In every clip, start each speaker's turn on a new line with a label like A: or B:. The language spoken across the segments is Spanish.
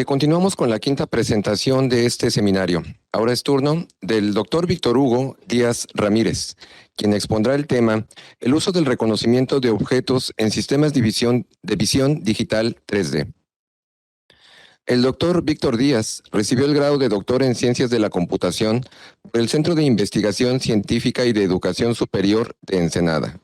A: Continuamos con la quinta presentación de este seminario. Ahora es turno del doctor Víctor Hugo Díaz Ramírez, quien expondrá el tema el uso del reconocimiento de objetos en sistemas de visión digital 3D. El doctor Víctor Díaz recibió el grado de doctor en Ciencias de la Computación por el Centro de Investigación Científica y de Educación Superior de Ensenada.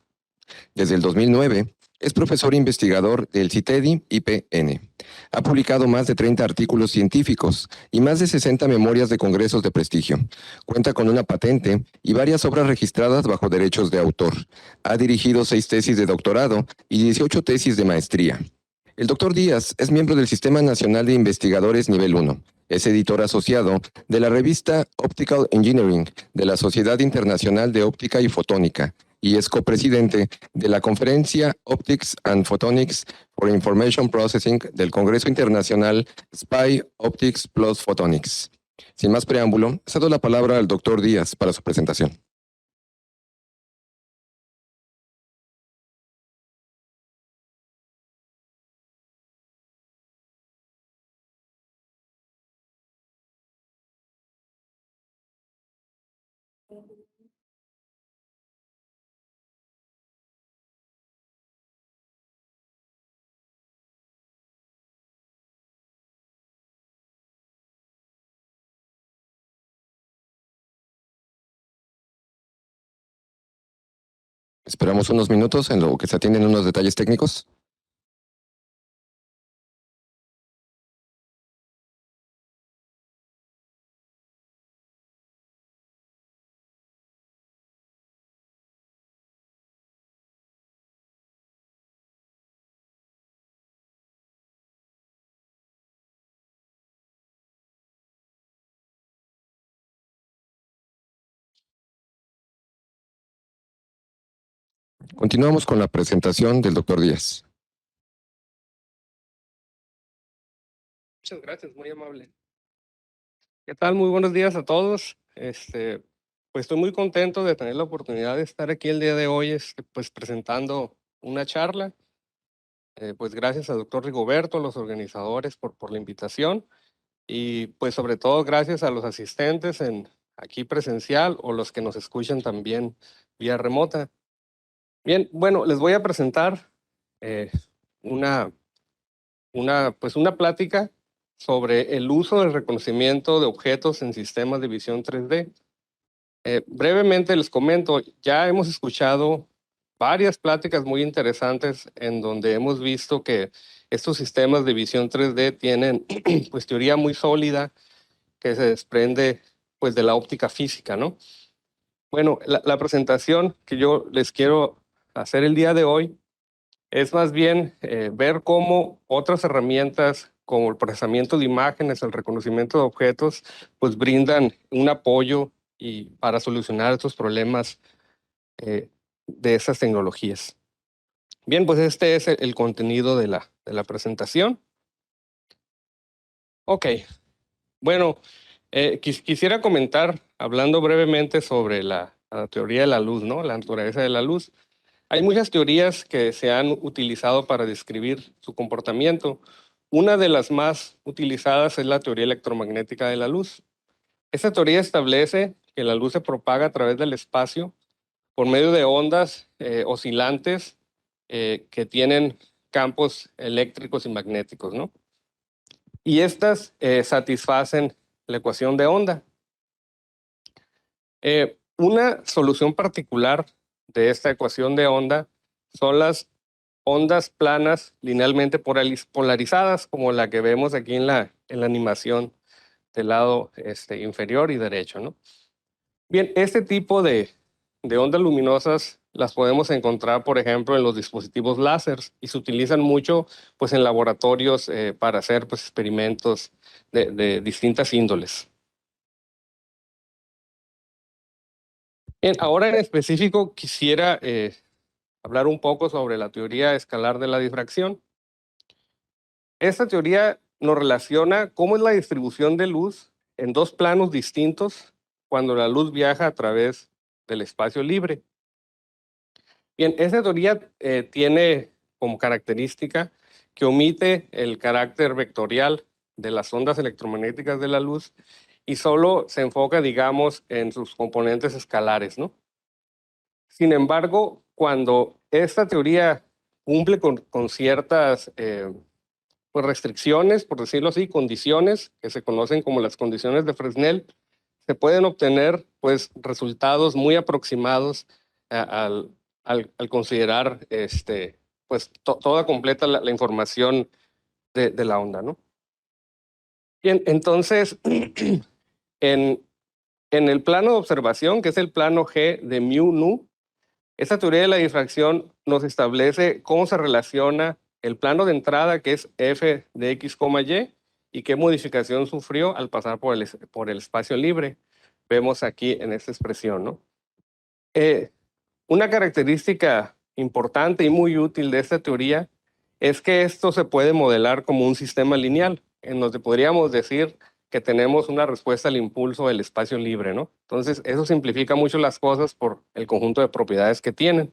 A: Desde el 2009, es profesor investigador del CITEDI IPN. Ha publicado más de 30 artículos científicos y más de 60 memorias de congresos de prestigio. Cuenta con una patente y varias obras registradas bajo derechos de autor. Ha dirigido 6 tesis de doctorado y 18 tesis de maestría. El doctor Díaz es miembro del Sistema Nacional de Investigadores Nivel 1. Es editor asociado de la revista Optical Engineering de la Sociedad Internacional de Óptica y Fotónica y es copresidente de la conferencia Optics and Photonics for Information Processing del Congreso Internacional SPI Optics plus Photonics. Sin más preámbulo, cedo la palabra al doctor Díaz para su presentación. Esperamos unos minutos en lo que se atienden unos detalles técnicos. Continuamos con la presentación del doctor Díaz.
B: Muchas gracias, muy amable. ¿Qué tal? Muy buenos días a todos. Pues estoy muy contento de tener la oportunidad de estar aquí el día de hoy, pues presentando una charla. Pues gracias al doctor Rigoberto, a los organizadores por la invitación y pues sobre todo gracias a los asistentes aquí presencial o los que nos escuchan también vía remota. Bien, bueno, les voy a presentar eh, una una plática sobre el uso del reconocimiento de objetos en sistemas de visión 3D. Brevemente les comento, ya hemos escuchado varias pláticas muy interesantes en donde hemos visto que estos sistemas de visión 3D tienen pues teoría muy sólida que se desprende pues de la óptica física, ¿no? Bueno, la presentación que yo les quiero hacer el día de hoy es más bien ver cómo otras herramientas como el procesamiento de imágenes, el reconocimiento de objetos, pues brindan un apoyo para solucionar estos problemas de esas tecnologías. Bien, pues este es el contenido de la presentación. Ok, bueno, quisiera comentar, hablando brevemente sobre la teoría de la luz, ¿no? La naturaleza de la luz. Hay muchas teorías que se han utilizado para describir su comportamiento. Una de las más utilizadas es la teoría electromagnética de la luz. Esta teoría establece que la luz se propaga a través del espacio por medio de ondas oscilantes que tienen campos eléctricos y magnéticos, ¿no? Y estas satisfacen la ecuación de onda. Una solución particular de esta ecuación de onda son las ondas planas linealmente polarizadas, como la que vemos aquí en la animación del lado inferior y derecho, ¿no? Bien, este tipo de ondas luminosas las podemos encontrar, por ejemplo, en los dispositivos láser y se utilizan mucho pues, en laboratorios para hacer pues, experimentos de distintas índoles. Bien, ahora en específico quisiera hablar un poco sobre la teoría escalar de la difracción. Esta teoría nos relaciona cómo es la distribución de luz en dos planos distintos cuando la luz viaja a través del espacio libre. Bien, esta teoría tiene como característica que omite el carácter vectorial de las ondas electromagnéticas de la luz y solo se enfoca, digamos, en sus componentes escalares, ¿no? Sin embargo, cuando esta teoría cumple con ciertas pues restricciones, por decirlo así, condiciones que se conocen como las condiciones de Fresnel, se pueden obtener pues resultados muy aproximados al considerar pues toda completa la información de la onda, ¿no? Bien, entonces, en el plano de observación, que es el plano G de mu nu, esta teoría de la difracción nos establece cómo se relaciona el plano de entrada, que es f de x, y qué modificación sufrió al pasar por el espacio libre. Vemos aquí en esta expresión, ¿no? Una característica importante y muy útil de esta teoría es que esto se puede modelar como un sistema lineal, en donde podríamos decir que tenemos una respuesta al impulso del espacio libre, ¿no? Entonces, eso simplifica mucho las cosas por el conjunto de propiedades que tienen.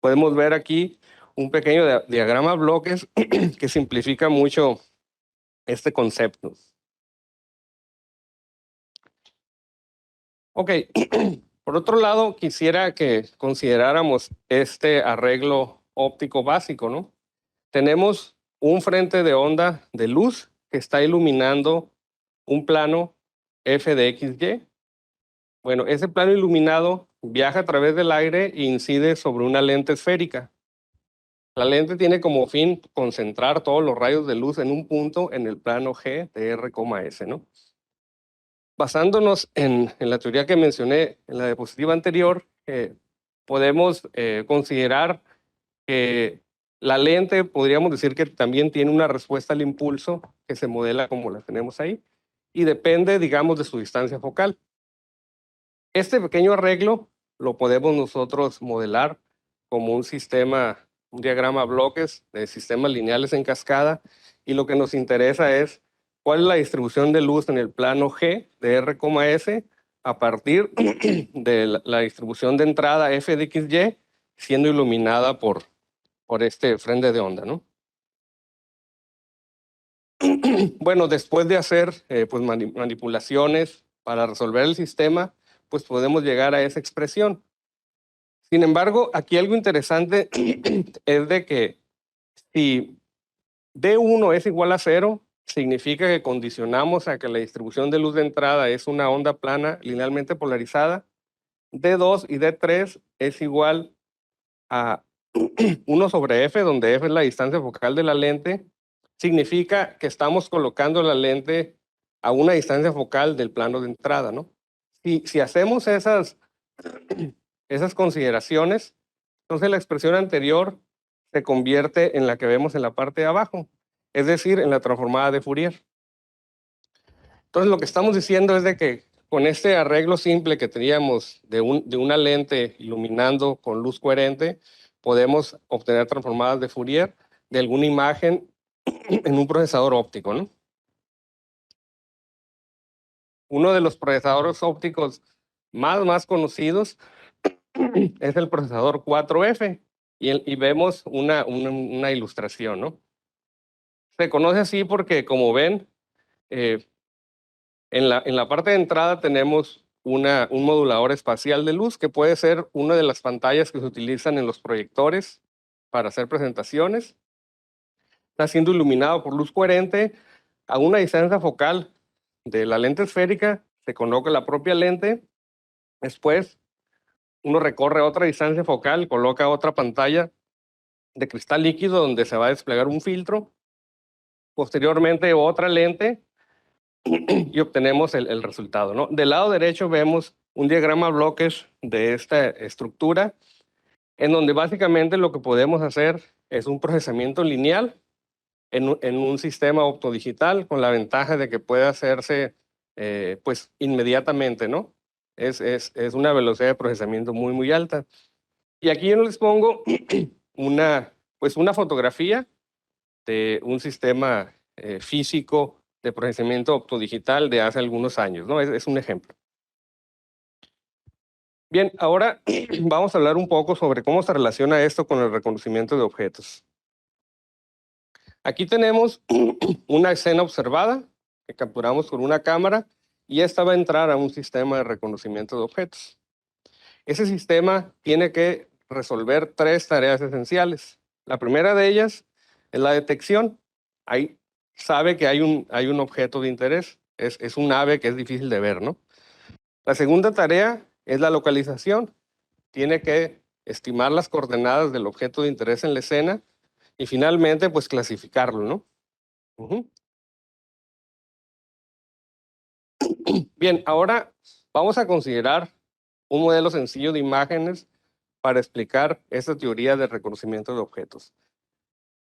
B: Podemos ver aquí un pequeño diagrama bloques que simplifica mucho este concepto. Ok, por otro lado, quisiera que consideráramos este arreglo óptico básico, ¿no? Tenemos un frente de onda de luz que está iluminando un plano f de xy. Bueno, ese plano iluminado viaja a través del aire e incide sobre una lente esférica. La lente tiene como fin concentrar todos los rayos de luz en un punto en el plano G de R,S, ¿no? Basándonos en la teoría que mencioné en la diapositiva anterior, podemos considerar que la lente, podríamos decir que también tiene una respuesta al impulso que se modela como la tenemos ahí y depende, digamos, de su distancia focal. Este pequeño arreglo lo podemos nosotros modelar como un sistema, un diagrama bloques de sistemas lineales en cascada, y lo que nos interesa es cuál es la distribución de luz en el plano G de R,S a partir de la distribución de entrada f de xy siendo iluminada por este frente de onda, ¿no? Bueno, después de hacer pues manipulaciones para resolver el sistema, pues podemos llegar a esa expresión. Sin embargo, aquí algo interesante es de que si D1 es igual a 0, significa que condicionamos a que la distribución de luz de entrada es una onda plana linealmente polarizada. D2 y D3 es igual a 1 sobre F, donde F es la distancia focal de la lente. Significa que estamos colocando la lente a una distancia focal del plano de entrada, ¿no? Si hacemos esas consideraciones, entonces la expresión anterior se convierte en la que vemos en la parte de abajo, es decir, en la transformada de Fourier. Entonces lo que estamos diciendo es de que con este arreglo simple que teníamos de una lente iluminando con luz coherente, podemos obtener transformadas de Fourier de alguna imagen en un procesador óptico, ¿no? Uno de los procesadores ópticos más conocidos es el procesador 4F, y vemos una ilustración, ¿no? Se conoce así porque, como ven, en la parte de entrada tenemos un modulador espacial de luz que puede ser una de las pantallas que se utilizan en los proyectores para hacer presentaciones. Está siendo iluminado por luz coherente a una distancia focal de la lente esférica, se coloca la propia lente, después uno recorre otra distancia focal, coloca otra pantalla de cristal líquido donde se va a desplegar un filtro, posteriormente otra lente y obtenemos el resultado, ¿no? Del lado derecho vemos un diagrama bloques de esta estructura, en donde básicamente lo que podemos hacer es un procesamiento lineal en un sistema optodigital, con la ventaja de que puede hacerse pues inmediatamente, ¿no? Es una velocidad de procesamiento muy alta. Y aquí yo les pongo una fotografía de un sistema físico de procesamiento optodigital de hace algunos años, ¿no? Es un ejemplo. Bien, ahora vamos a hablar un poco sobre cómo se relaciona esto con el reconocimiento de objetos. Aquí tenemos una escena observada que capturamos con una cámara y esta va a entrar a un sistema de reconocimiento de objetos. Ese sistema tiene que resolver 3 tareas esenciales. La primera de ellas es la detección. Ahí sabe que hay un objeto de interés. Es un ave que es difícil de ver, ¿no? La segunda tarea es la localización. Tiene que estimar las coordenadas del objeto de interés en la escena y finalmente, pues clasificarlo, ¿no? Bien, ahora vamos a considerar un modelo sencillo de imágenes para explicar esta teoría de reconocimiento de objetos.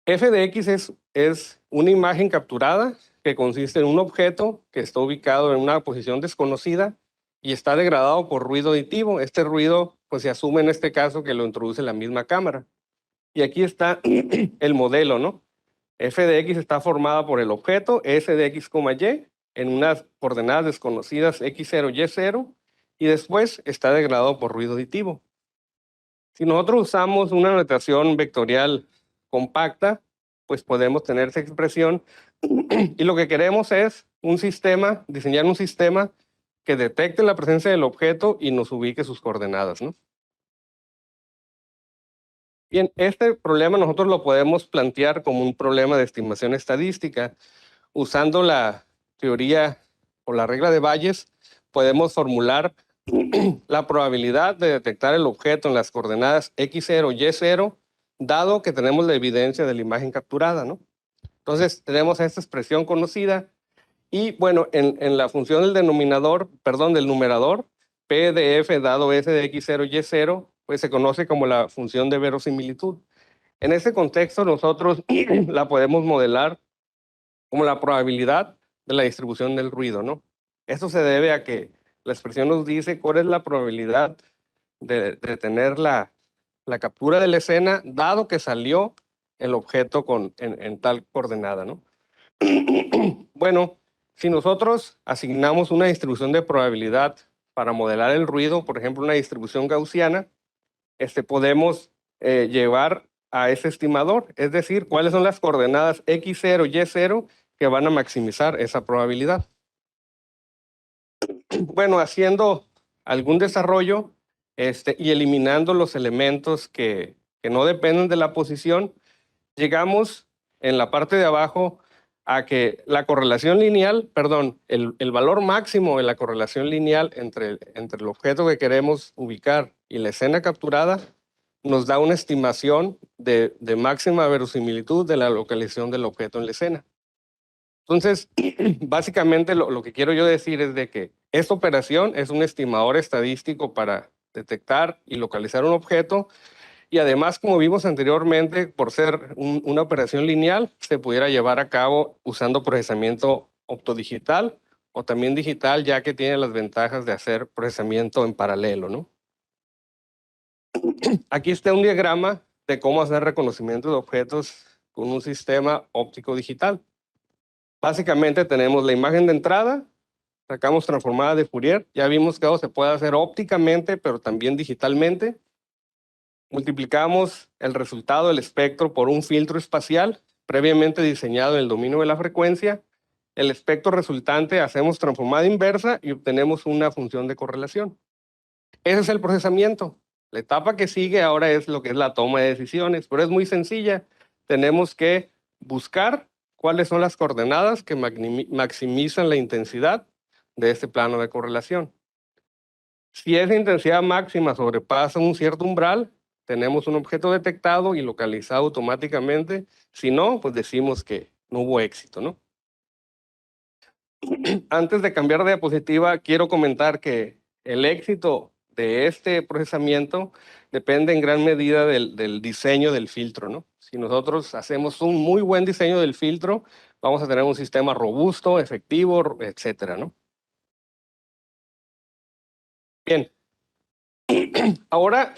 B: F de X es una imagen capturada que consiste en un objeto que está ubicado en una posición desconocida y está degradado por ruido aditivo. Este ruido, pues se asume en este caso que lo introduce la misma cámara. Y aquí está el modelo, ¿no? F de X está formada por el objeto S de X, Y en unas coordenadas desconocidas X0, Y0 y después está degradado por ruido aditivo. Si nosotros usamos una notación vectorial compacta, pues podemos tener esa expresión y lo que queremos es diseñar un sistema que detecte la presencia del objeto y nos ubique sus coordenadas, ¿no? Bien, este problema nosotros lo podemos plantear como un problema de estimación estadística. Usando la teoría o la regla de Bayes, podemos formular la probabilidad de detectar el objeto en las coordenadas X0, Y0, dado que tenemos la evidencia de la imagen capturada, ¿no? Entonces, tenemos esta expresión conocida y, bueno, en la función del del numerador, P de F dado S de X0, Y0, pues se conoce como la función de verosimilitud. En ese contexto, nosotros la podemos modelar como la probabilidad de la distribución del ruido, ¿no? Esto se debe a que la expresión nos dice cuál es la probabilidad de tener la captura de la escena, dado que salió el objeto en tal coordenada, ¿no? Bueno, si nosotros asignamos una distribución de probabilidad para modelar el ruido, por ejemplo, una distribución gaussiana, podemos llevar a ese estimador, es decir, cuáles son las coordenadas X0, Y0 que van a maximizar esa probabilidad. Bueno, haciendo algún desarrollo y eliminando los elementos que no dependen de la posición, llegamos en la parte de abajo a que la correlación lineal, perdón, el valor máximo de la correlación lineal entre el objeto que queremos ubicar y la escena capturada nos da una estimación de máxima verosimilitud de la localización del objeto en la escena. Entonces, básicamente lo que quiero yo decir es de que esta operación es un estimador estadístico para detectar y localizar un objeto y además, como vimos anteriormente, por ser una operación lineal, se pudiera llevar a cabo usando procesamiento optodigital o también digital, ya que tiene las ventajas de hacer procesamiento en paralelo, ¿no? Aquí está un diagrama de cómo hacer reconocimiento de objetos con un sistema óptico digital. Básicamente tenemos la imagen de entrada, sacamos transformada de Fourier, ya vimos que eso se puede hacer ópticamente, pero también digitalmente. Multiplicamos el resultado del espectro por un filtro espacial previamente diseñado en el dominio de la frecuencia. El espectro resultante hacemos transformada inversa y obtenemos una función de correlación. Ese es el procesamiento. La etapa que sigue ahora es lo que es la toma de decisiones, pero es muy sencilla. Tenemos que buscar cuáles son las coordenadas que maximizan la intensidad de este plano de correlación. Si esa intensidad máxima sobrepasa un cierto umbral, tenemos un objeto detectado y localizado automáticamente. Si no, pues decimos que no hubo éxito, ¿no? Antes de cambiar de diapositiva, quiero comentar que el éxito de este procesamiento depende en gran medida del diseño del filtro, ¿no? Si nosotros hacemos un muy buen diseño del filtro, vamos a tener un sistema robusto, efectivo, etcétera, ¿no? Bien, ahora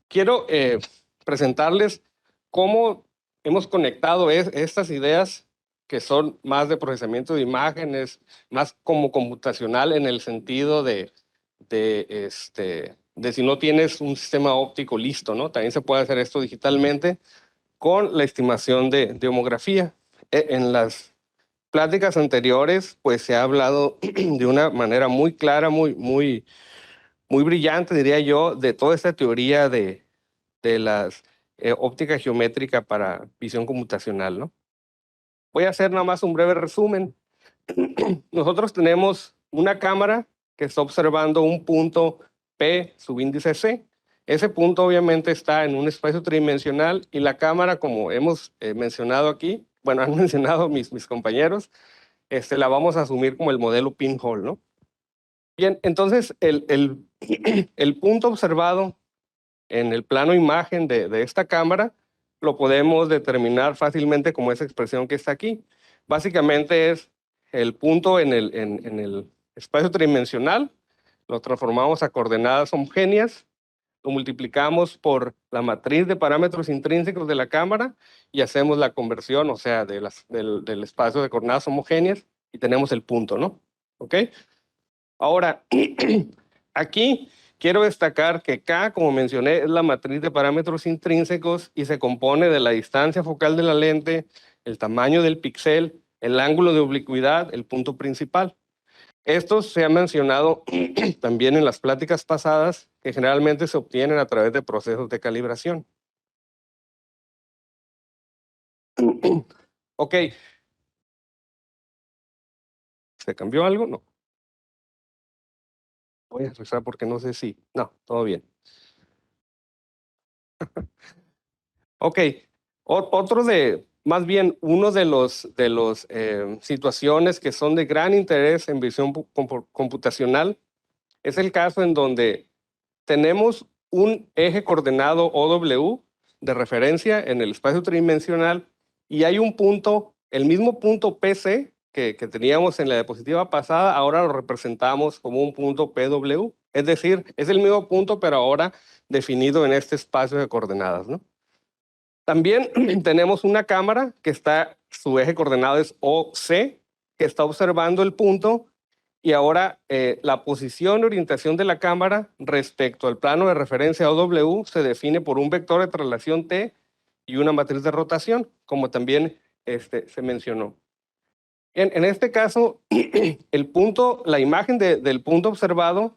B: quiero presentarles cómo hemos conectado estas ideas que son más de procesamiento de imágenes, más como computacional en el sentido de si no tienes un sistema óptico listo, ¿no? También se puede hacer esto digitalmente con la estimación de homografía. En las pláticas anteriores, pues se ha hablado de una manera muy clara, muy brillante, diría yo, de toda esta teoría de las óptica geométrica para visión computacional, ¿no? Voy a hacer nada más un breve resumen. Nosotros tenemos una cámara que está observando un punto P subíndice C. Ese punto obviamente está en un espacio tridimensional y la cámara, como hemos mencionado aquí, bueno, han mencionado mis compañeros, la vamos a asumir como el modelo pinhole, ¿no? Bien, entonces el punto observado en el plano imagen de esta cámara lo podemos determinar fácilmente como esa expresión que está aquí. Básicamente es el punto en el espacio tridimensional, lo transformamos a coordenadas homogéneas, lo multiplicamos por la matriz de parámetros intrínsecos de la cámara y hacemos la conversión, o sea, del espacio de coordenadas homogéneas y tenemos el punto, ¿no? ¿Ok? Ahora, aquí quiero destacar que K, como mencioné, es la matriz de parámetros intrínsecos y se compone de la distancia focal de la lente, el tamaño del píxel, el ángulo de oblicuidad, el punto principal. Esto se ha mencionado también en las pláticas pasadas, que generalmente se obtienen a través de procesos de calibración. Ok. ¿Se cambió algo? No. Voy a regresar porque no sé si... No, todo bien. Ok. Otro más bien, uno de los situaciones que son de gran interés en visión computacional es el caso en donde tenemos un eje coordenado OW de referencia en el espacio tridimensional y hay un punto, el mismo punto PC que teníamos en la diapositiva pasada, ahora lo representamos como un punto PW. Es decir, es el mismo punto, pero ahora definido en este espacio de coordenadas, ¿no? También tenemos una cámara que está, su eje coordenado es OC, que está observando el punto y ahora la posición y orientación de la cámara respecto al plano de referencia OW se define por un vector de traslación T y una matriz de rotación, como también se mencionó. En este caso, el punto, la imagen del punto observado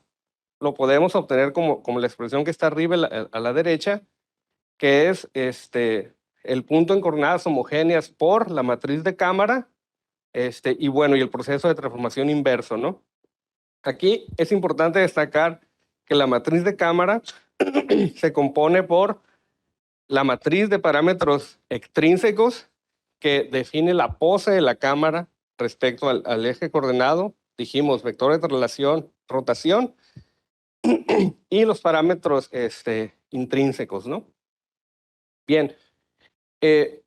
B: lo podemos obtener como la expresión que está arriba a la derecha, que es el punto en coordenadas homogéneas por la matriz de cámara, y bueno, y el proceso de transformación inverso, ¿no? Aquí es importante destacar que la matriz de cámara se compone por la matriz de parámetros extrínsecos que define la pose de la cámara respecto al eje coordenado. Dijimos vector de traslación, rotación, y los parámetros intrínsecos, ¿no? Bien,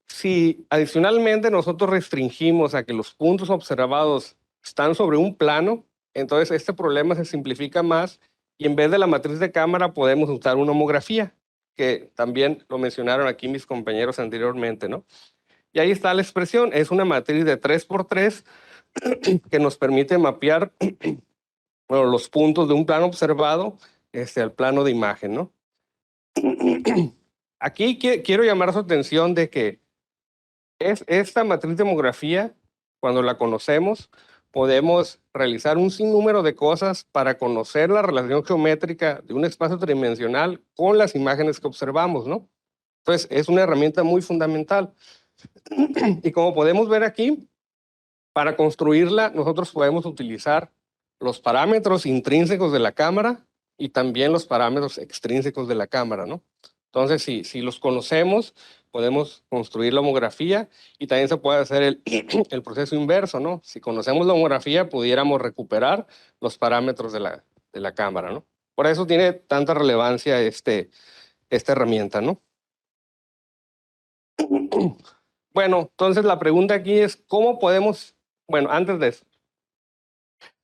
B: si adicionalmente nosotros restringimos a que los puntos observados están sobre un plano, entonces este problema se simplifica más y en vez de la matriz de cámara podemos usar una homografía, que también lo mencionaron aquí mis compañeros anteriormente, ¿no? Y ahí está la expresión, es una matriz de 3x3 que nos permite mapear bueno, los puntos de un plano observado al plano de imagen, ¿no? Aquí quiero llamar su atención de que esta matriz de homografía, cuando la conocemos, podemos realizar un sinnúmero de cosas para conocer la relación geométrica de un espacio tridimensional con las imágenes que observamos, ¿no? Entonces, es una herramienta muy fundamental. Y como podemos ver aquí, para construirla, nosotros podemos utilizar los parámetros intrínsecos de la cámara y también los parámetros extrínsecos de la cámara, ¿no? Entonces, si los conocemos, podemos construir la homografía y también se puede hacer el proceso inverso, ¿no? Si conocemos la homografía, pudiéramos recuperar los parámetros de la cámara, ¿no? Por eso tiene tanta relevancia esta herramienta, ¿no? Bueno, entonces la pregunta aquí es, ¿cómo podemos, bueno, antes de eso,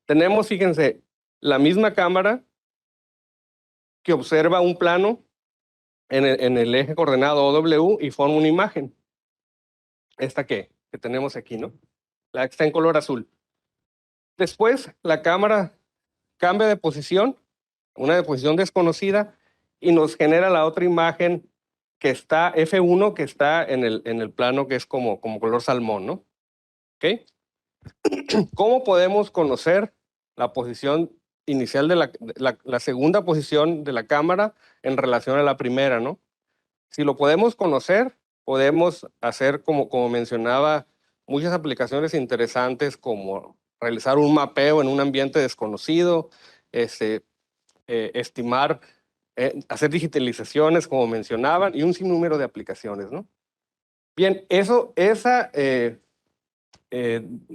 B: tenemos, fíjense, la misma cámara que observa un plano en el eje coordenado OW y forma una imagen. Esta que tenemos aquí, ¿no? La que está en color azul. Después, la cámara cambia de posición, una de posición desconocida, y nos genera la otra imagen que está, F1, que está en el plano que es como color salmón, ¿no? ¿Ok? ¿Cómo podemos conocer la posición inicial de la segunda posición de la cámara en relación a la primera, ¿no? Si lo podemos conocer, podemos hacer, como mencionaba, muchas aplicaciones interesantes como realizar un mapeo en un ambiente desconocido, estimar, hacer digitalizaciones, como mencionaban, y un sinnúmero de aplicaciones, ¿no? Bien,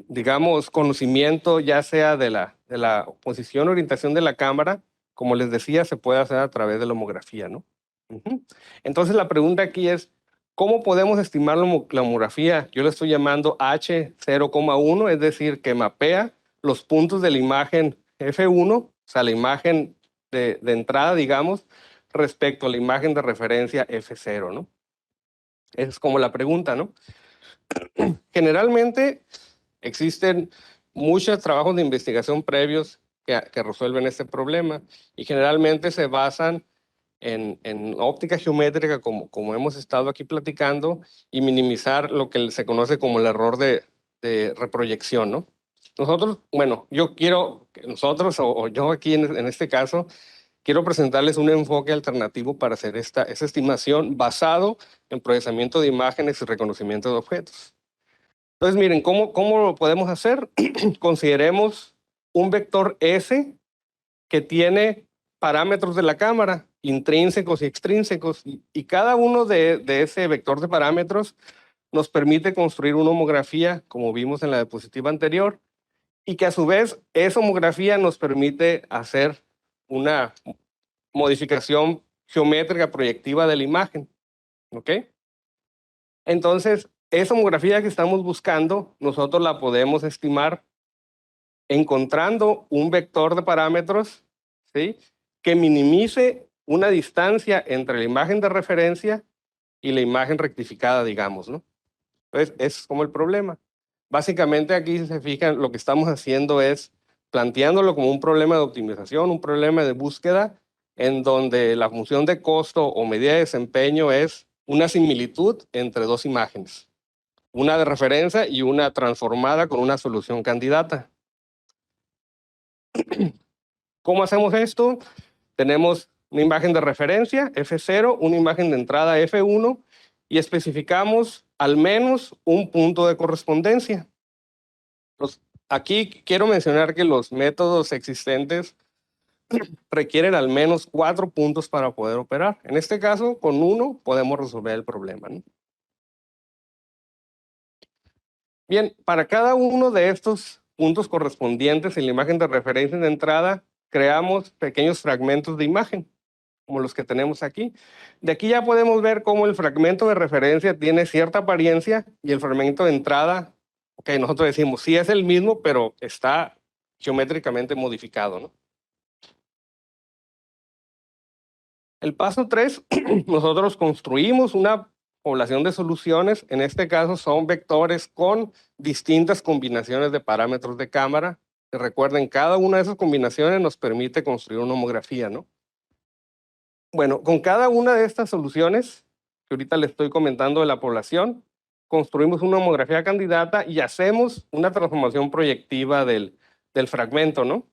B: digamos, conocimiento ya sea de la posición o orientación de la cámara, como les decía, se puede hacer a través de la homografía, ¿no? Ujú. Entonces la pregunta aquí es, ¿cómo podemos estimar la homografía? Yo le estoy llamando H0,1, es decir, que mapea los puntos de la imagen F1, o sea, la imagen de entrada, digamos, respecto a la imagen de referencia F0, ¿no? Esa es como la pregunta, ¿no? Generalmente existen muchos trabajos de investigación previos que resuelven este problema y generalmente se basan en óptica geométrica, como hemos estado aquí platicando, y minimizar lo que se conoce como el error de reproyección, ¿no? Nosotros, bueno, yo quiero que nosotros, o yo aquí en este caso, quiero presentarles un enfoque alternativo para hacer esta estimación basado en procesamiento de imágenes y reconocimiento de objetos. Entonces, miren, ¿cómo lo podemos hacer? Consideremos un vector S que tiene parámetros de la cámara, intrínsecos y extrínsecos, y cada uno de ese vector de parámetros nos permite construir una homografía, como vimos en la diapositiva anterior, y que a su vez esa homografía nos permite hacer una modificación geométrica proyectiva de la imagen, ¿ok? Entonces, esa homografía que estamos buscando, nosotros la podemos estimar encontrando un vector de parámetros, ¿sí?, que minimice una distancia entre la imagen de referencia y la imagen rectificada, digamos, ¿no? Entonces, ese es como el problema. Básicamente aquí, si se fijan, lo que estamos haciendo es planteándolo como un problema de optimización, un problema de búsqueda, en donde la función de costo o medida de desempeño es una similitud entre dos imágenes, una de referencia y una transformada con una solución candidata. ¿Cómo hacemos esto? Tenemos una imagen de referencia, F0, una imagen de entrada, F1, y especificamos al menos un punto de correspondencia. Aquí quiero mencionar que los métodos existentes requieren al menos 4 puntos para poder operar. En este caso, con uno podemos resolver el problema, ¿no? Bien, para cada uno de estos puntos correspondientes en la imagen de referencia de entrada, creamos pequeños fragmentos de imagen, como los que tenemos aquí. De aquí ya podemos ver cómo el fragmento de referencia tiene cierta apariencia y el fragmento de entrada, ok, nosotros decimos, sí es el mismo, pero está geométricamente modificado, ¿no? El paso 3, nosotros construimos una población de soluciones, en este caso son vectores con distintas combinaciones de parámetros de cámara. Recuerden, cada una de esas combinaciones nos permite construir una homografía, ¿no? Bueno, con cada una de estas soluciones, que ahorita les estoy comentando de la población, construimos una homografía candidata y hacemos una transformación proyectiva del fragmento, ¿no?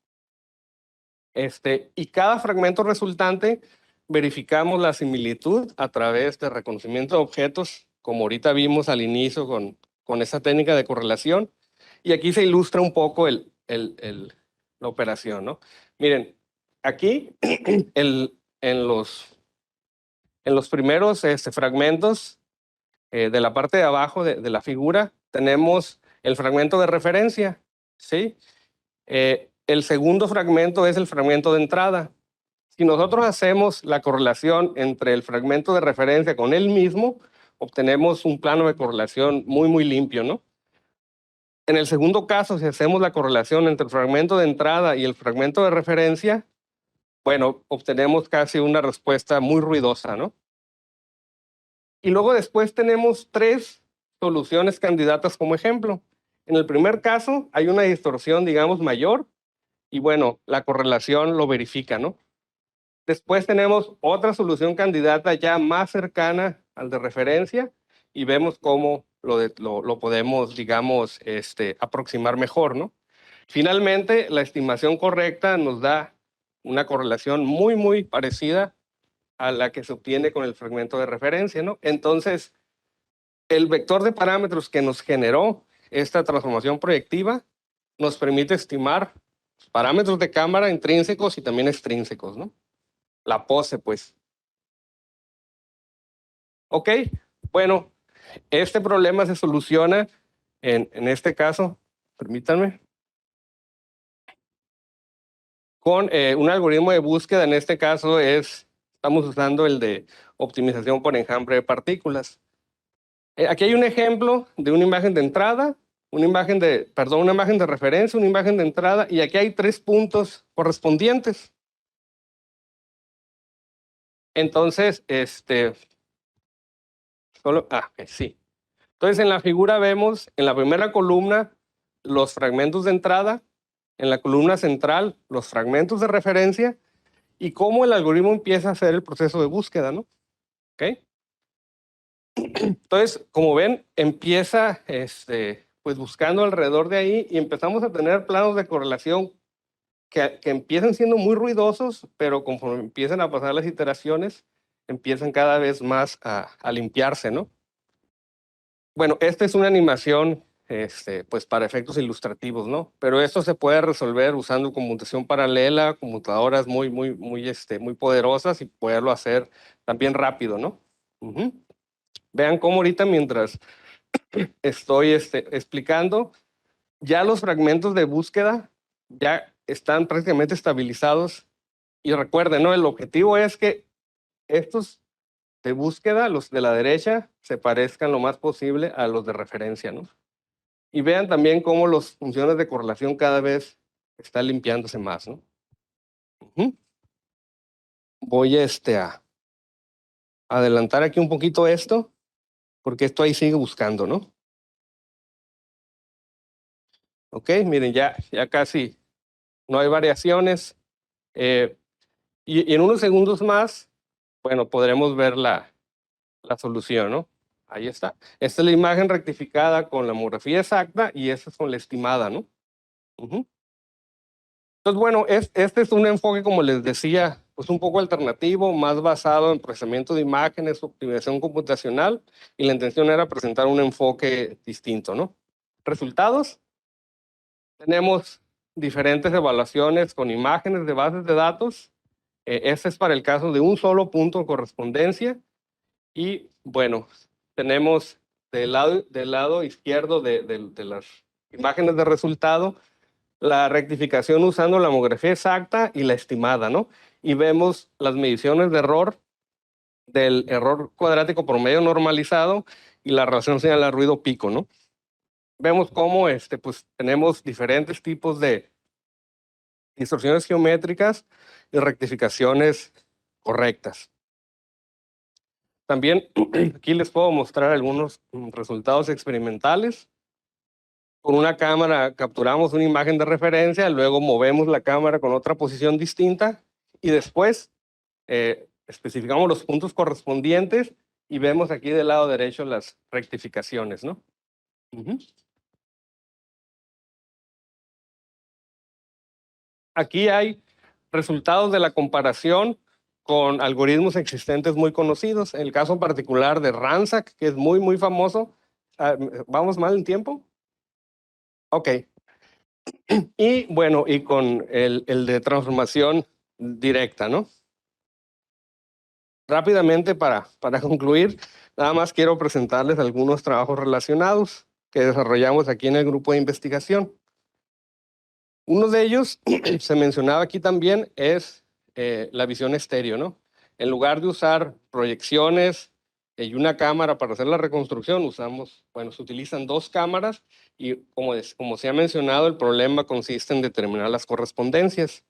B: Y cada fragmento resultante verificamos la similitud a través de reconocimiento de objetos, como ahorita vimos al inicio con esa técnica de correlación. Y aquí se ilustra un poco la operación, ¿no? Miren, aquí en los primeros fragmentos de la parte de abajo de la figura tenemos el fragmento de referencia, ¿sí? El segundo fragmento es el fragmento de entrada. Si nosotros hacemos la correlación entre el fragmento de referencia con él mismo, obtenemos un plano de correlación muy, muy limpio, ¿no? En el segundo caso, si hacemos la correlación entre el fragmento de entrada y el fragmento de referencia, bueno, obtenemos casi una respuesta muy ruidosa, ¿no? Y luego después tenemos 3 soluciones candidatas como ejemplo. En el primer caso hay una distorsión, digamos, mayor, y bueno, la correlación lo verifica, ¿no? Después tenemos otra solución candidata ya más cercana al de referencia y vemos cómo lo podemos, digamos, aproximar mejor, ¿no? Finalmente, la estimación correcta nos da una correlación muy, muy parecida a la que se obtiene con el fragmento de referencia, ¿no? Entonces, el vector de parámetros que nos generó esta transformación proyectiva nos permite estimar parámetros de cámara intrínsecos y también extrínsecos, ¿no? La pose, pues. Ok, bueno, este problema se soluciona en este caso, permítanme, con un algoritmo de búsqueda. En este caso estamos usando el de optimización por enjambre de partículas. Aquí hay un ejemplo de una imagen de entrada, una imagen de referencia, una imagen de entrada, y aquí hay 3 puntos correspondientes. Entonces, sí. Entonces, en la figura vemos en la primera columna los fragmentos de entrada, en la columna central los fragmentos de referencia y cómo el algoritmo empieza a hacer el proceso de búsqueda, ¿no? ¿Ok? Entonces, como ven, empieza pues buscando alrededor de ahí y empezamos a tener planos de correlación que empiezan siendo muy ruidosos, pero conforme empiezan a pasar las iteraciones, empiezan cada vez más a limpiarse, ¿no? Bueno, esta es una animación pues para efectos ilustrativos, ¿no? Pero esto se puede resolver usando computación paralela, computadoras muy poderosas y poderlo hacer también rápido, ¿no? Vean cómo ahorita mientras estoy explicando, ya los fragmentos de búsqueda ya están prácticamente estabilizados. Y recuerden, ¿no? El objetivo es que estos de búsqueda, los de la derecha, se parezcan lo más posible a los de referencia, ¿no? Y vean también cómo las funciones de correlación cada vez están limpiándose más, ¿no? Voy a adelantar aquí un poquito esto, porque esto ahí sigue buscando, ¿no? Ok, miren, ya casi no hay variaciones. Y en unos segundos más, bueno, podremos ver la solución, ¿no? Ahí está. Esta es la imagen rectificada con la homografía exacta y esta es con la estimada, ¿no? Entonces, bueno, este es un enfoque, como les decía, pues un poco alternativo, más basado en procesamiento de imágenes, optimización computacional, y la intención era presentar un enfoque distinto, ¿no? Resultados. Tenemos diferentes evaluaciones con imágenes de bases de datos. Este es para el caso de un solo punto de correspondencia. Y bueno, tenemos del lado izquierdo de las imágenes de resultado la rectificación usando la homografía exacta y la estimada, ¿no? Y vemos las mediciones de error del error cuadrático promedio normalizado y la relación señal ruido pico, ¿no? Vemos cómo pues tenemos diferentes tipos de distorsiones geométricas y rectificaciones correctas. También aquí les puedo mostrar algunos resultados experimentales. Con una cámara capturamos una imagen de referencia, luego movemos la cámara con otra posición distinta y después especificamos los puntos correspondientes y vemos aquí del lado derecho las rectificaciones, ¿no? Aquí hay resultados de la comparación con algoritmos existentes muy conocidos. En el caso particular de RANSAC, que es muy famoso. ¿Vamos mal en tiempo? Ok. Y bueno, y con el de transformación directa, ¿no? Rápidamente para concluir, nada más quiero presentarles algunos trabajos relacionados que desarrollamos aquí en el grupo de investigación. Uno de ellos, se mencionaba aquí también, es la visión estéreo, ¿no? En lugar de usar proyecciones y una cámara para hacer la reconstrucción, se utilizan 2 cámaras y como se ha mencionado, el problema consiste en determinar las correspondencias.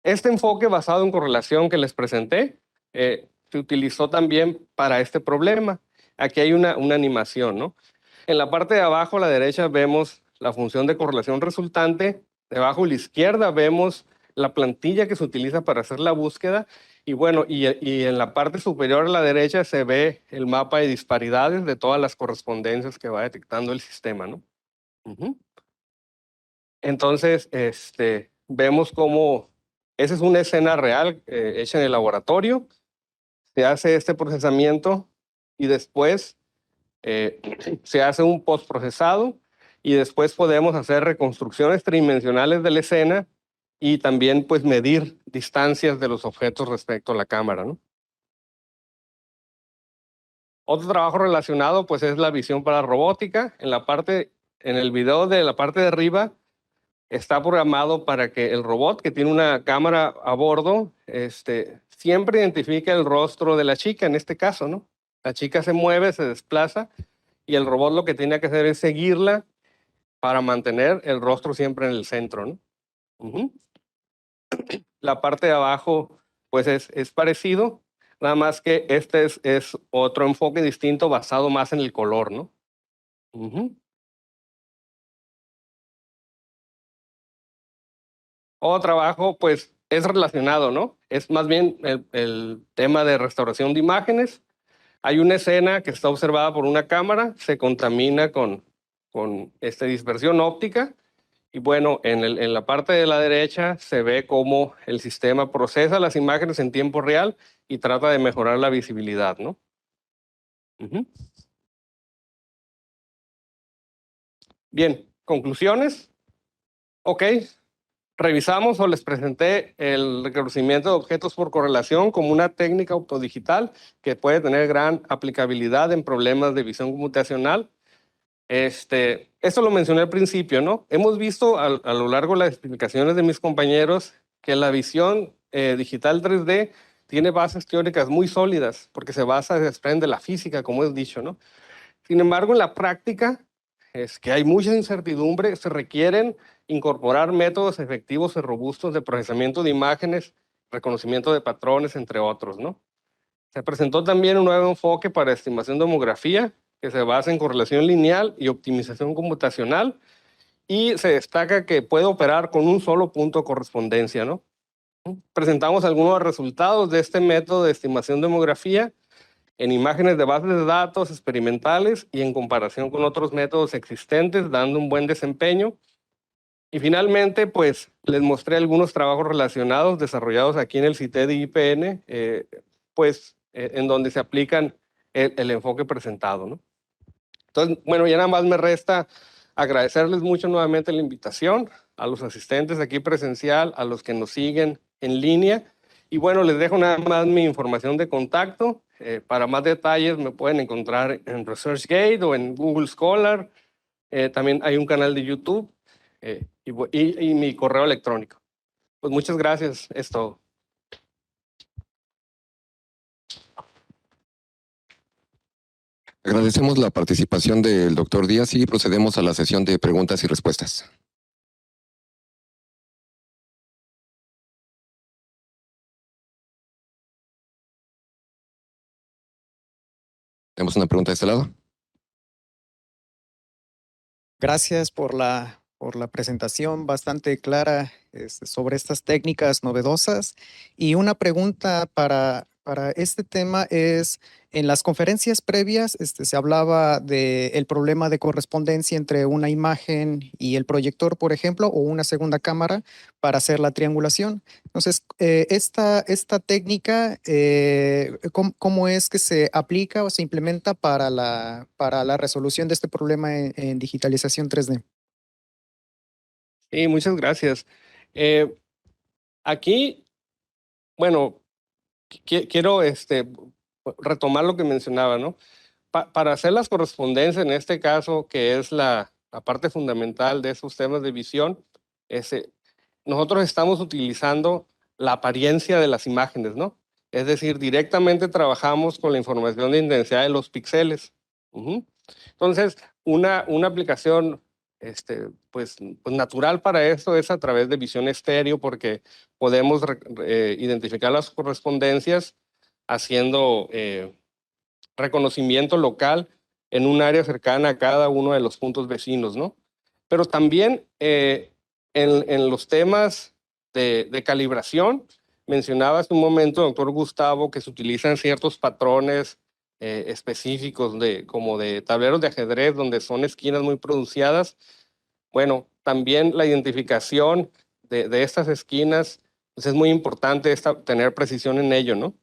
B: Este enfoque basado en correlación que les presenté se utilizó también para este problema. Aquí hay una animación, ¿no? En la parte de abajo a la derecha vemos la función de correlación resultante. Debajo a la izquierda vemos la plantilla que se utiliza para hacer la búsqueda Y bueno, y en la parte superior a la derecha se ve el mapa de disparidades de todas las correspondencias que va detectando el sistema, ¿no? Ujú. Entonces, vemos cómo esa es una escena real hecha en el laboratorio. Se hace este procesamiento y después eh, se hace un postprocesado y después podemos hacer reconstrucciones tridimensionales de la escena y también pues medir distancias de los objetos respecto a la cámara, ¿no? Otro trabajo relacionado pues es la visión para robótica. En el video de la parte de arriba está programado para que el robot que tiene una cámara a bordo, siempre identifique el rostro de la chica en este caso, ¿no? La chica se mueve, se desplaza y el robot lo que tiene que hacer es seguirla para mantener el rostro siempre en el centro, ¿no? Ujú. La parte de abajo, pues es parecido, nada más que es otro enfoque distinto basado más en el color, ¿no? Ujú. O trabajo, pues es relacionado, ¿no? Es más bien el tema de restauración de imágenes. Hay una escena que está observada por una cámara, se contamina con esta dispersión óptica. Y bueno, en la parte de la derecha se ve cómo el sistema procesa las imágenes en tiempo real y trata de mejorar la visibilidad, ¿no? Ujú. Bien, conclusiones. Ok, revisamos o les presenté el reconocimiento de objetos por correlación como una técnica optodigital que puede tener gran aplicabilidad en problemas de visión computacional. Esto lo mencioné al principio, ¿no? Hemos visto a lo largo de las explicaciones de mis compañeros que la visión digital 3D tiene bases teóricas muy sólidas porque se desprende de la física, como he dicho, ¿no? Sin embargo, en la práctica es que hay mucha incertidumbre, se requieren incorporar métodos efectivos y robustos de procesamiento de imágenes, reconocimiento de patrones, entre otros, ¿no? Se presentó también un nuevo enfoque para estimación de homografía que se basa en correlación lineal y optimización computacional y se destaca que puede operar con un solo punto de correspondencia, ¿no? Presentamos algunos resultados de este método de estimación de homografía en imágenes de bases de datos experimentales y en comparación con otros métodos existentes, dando un buen desempeño. Y finalmente, pues les mostré algunos trabajos relacionados desarrollados aquí en el CITED de IPN, en donde se aplican el enfoque presentado, ¿no? Entonces, bueno, ya nada más me resta agradecerles mucho nuevamente la invitación, a los asistentes aquí presencial, a los que nos siguen en línea. Y bueno, les dejo nada más mi información de contacto. Para más detalles me pueden encontrar en ResearchGate o en Google Scholar. También hay un canal de YouTube y mi correo electrónico. Pues muchas gracias, es todo.
A: Agradecemos la participación del doctor Díaz y procedemos a la sesión de preguntas y respuestas. Tenemos una pregunta de este lado.
C: Gracias por la presentación bastante clara sobre estas técnicas novedosas. Y una pregunta para este tema es, en las conferencias previas se hablaba del problema de correspondencia entre una imagen y el proyector, por ejemplo, o una segunda cámara para hacer la triangulación. Entonces, esta técnica, ¿cómo es que se aplica o se implementa para la resolución de este problema en digitalización 3D?
B: Sí, muchas gracias. Aquí, bueno, quiero retomar lo que mencionaba, ¿no? Para hacer las correspondencias, en este caso, que es la parte fundamental de esos temas de visión, nosotros estamos utilizando la apariencia de las imágenes, ¿no? Es decir, directamente trabajamos con la información de intensidad de los píxeles. Ujú. Entonces, una aplicación pues natural para esto es a través de visión estéreo, porque podemos identificar las correspondencias haciendo reconocimiento local en un área cercana a cada uno de los puntos vecinos, ¿no? Pero también en los temas de calibración, Mencionaba hace un momento, doctor Gustavo, que se utilizan ciertos patrones específicos como de tableros de ajedrez donde son esquinas muy pronunciadas. Bueno, también la identificación de estas esquinas pues es muy importante tener precisión en ello, ¿no?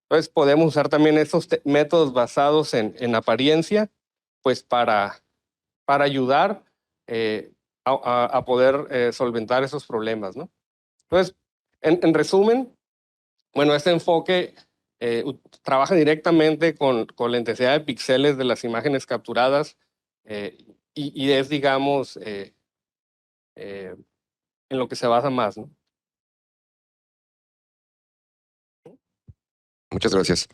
B: Entonces podemos usar también estos métodos basados en apariencia, pues para ayudar a poder solventar esos problemas, ¿no? Entonces, en resumen, bueno, este enfoque trabaja directamente con la intensidad de píxeles de las imágenes capturadas y es, digamos, en lo que se basa más, ¿no?
A: Muchas gracias.